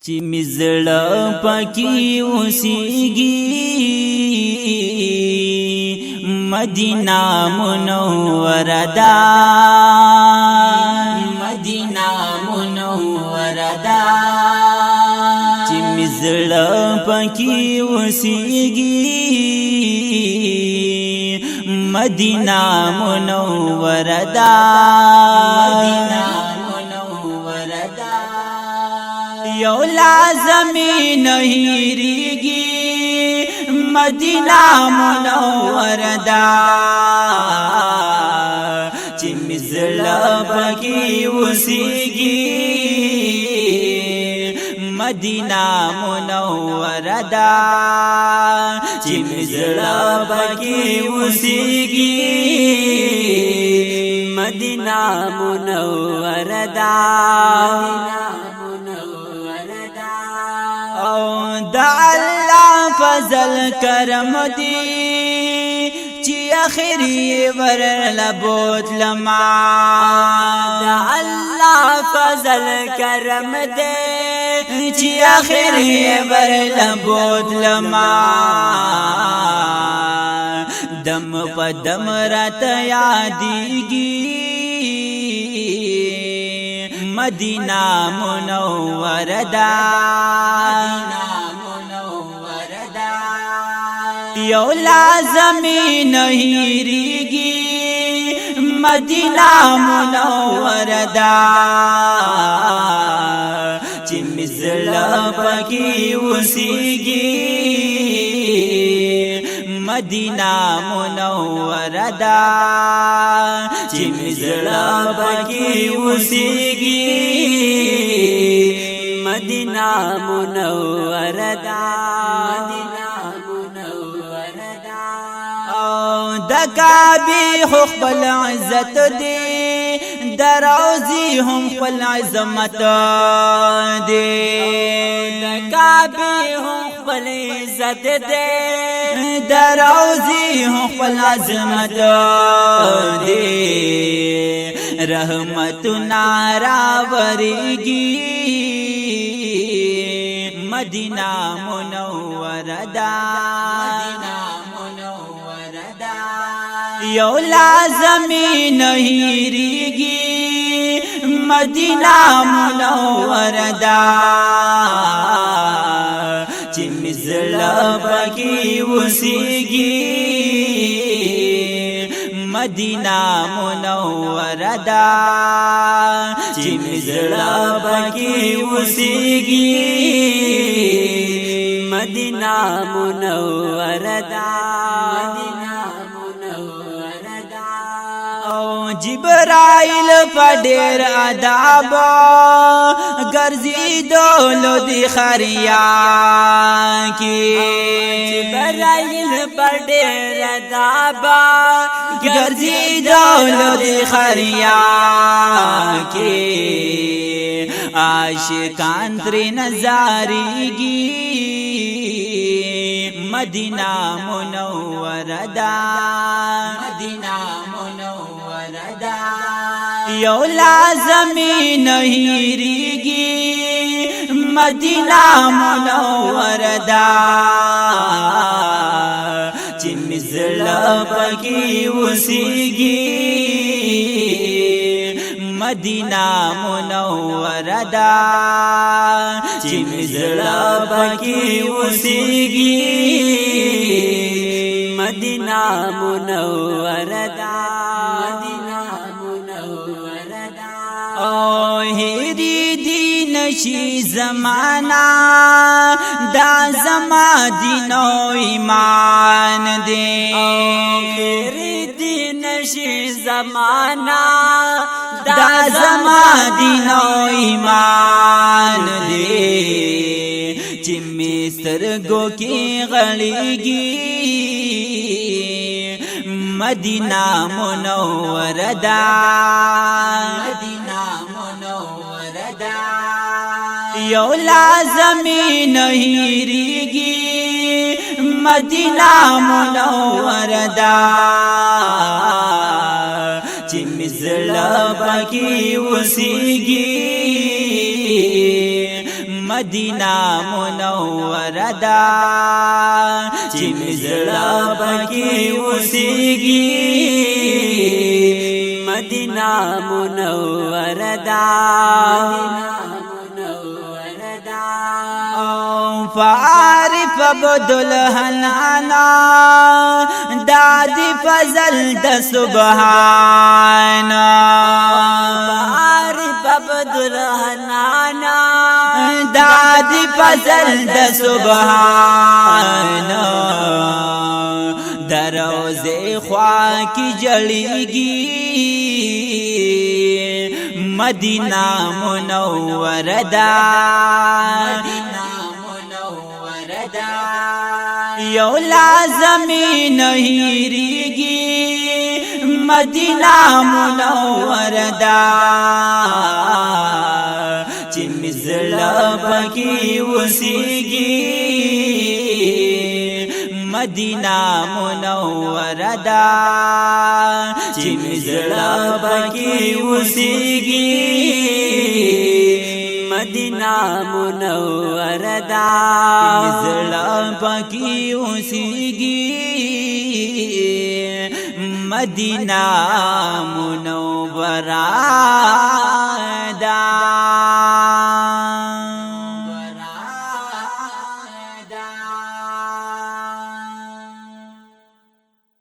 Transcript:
چې مزړه پکې اوسېږي مدینه منوره ده مدینه منوره ده چې مزړه پکې اوسېږي مدینه منوره ده مدینه منوره ده یو لازمی نهیریږي مدینه منوره ده چې مزړه پکې اوسېږي مدینه منوره ده چې مزړه پکې اوسېږي مدینه منوره ده او د الله فضل کرم دی چې اخري ورله بوتلما د الله فضل کرم دی چې اخري ورله بوتلما دم په دم راته یادېږي مدینه منوره ده یو لازمی نهیریږي مدینه منوره ده چې مزړه پکې اوسېږي مدینه منوره ده چې مزړه پکې اوسېږي مدینه منوره ده د کعبه خپل عزت دی دروزی هم خپل عظمت دی د کعبه هم خپل عزت دی دروزی هم خپل عظمت دی رحمت ناراوریږي مدینه منوره ده یو لازمی نهیریږي مدینه منوره ده چې مزړه پکې اوسېږي مدینه منوره ده چې مزړه پکې اوسېږي مدینه منوره ده جبرائیل پډیر ادب ګرځیدلو دی خریا کی جبرائیل پډیر ادب ګرځیدلو دی خریا کی عاشقان تر نظریږي مدینه منوره ده مدینه یو لازمی نهیریږي مدینه منوره ده چې مزړه پکې اوسېږي مدینه منوره ده چې مزړه پکې اوسېږي مدینه منوره ده او هری دی نشی زمانہ دا زما دین و ایمان دے هری دی نشی زمانہ دا زما دین و ایمان دے چې مسترګو کې غړېږي مدینه منوره ده یو لازمی نهیریږي مدینه منوره ده چې مزړه پکې اوسېږي مدینہ منوره دا چې مزړه پکې اوسېږي مدینہ منوره دا فعارف عبدالحنانا دادی فضل د سبحانا فعارف عبدالحنانا دادی فضل د سبحانا دروزه خوا کی جړیږي مدینہ منوره دا یو لازمی نہیں ریگی مدینہ منوره دا چې مزړه پکې اوسېږي مدینہ منوره دا چې مزړه پکې اوسېږي مدینہ منوره دا مزړه پکې اوسېږي مدینہ منوره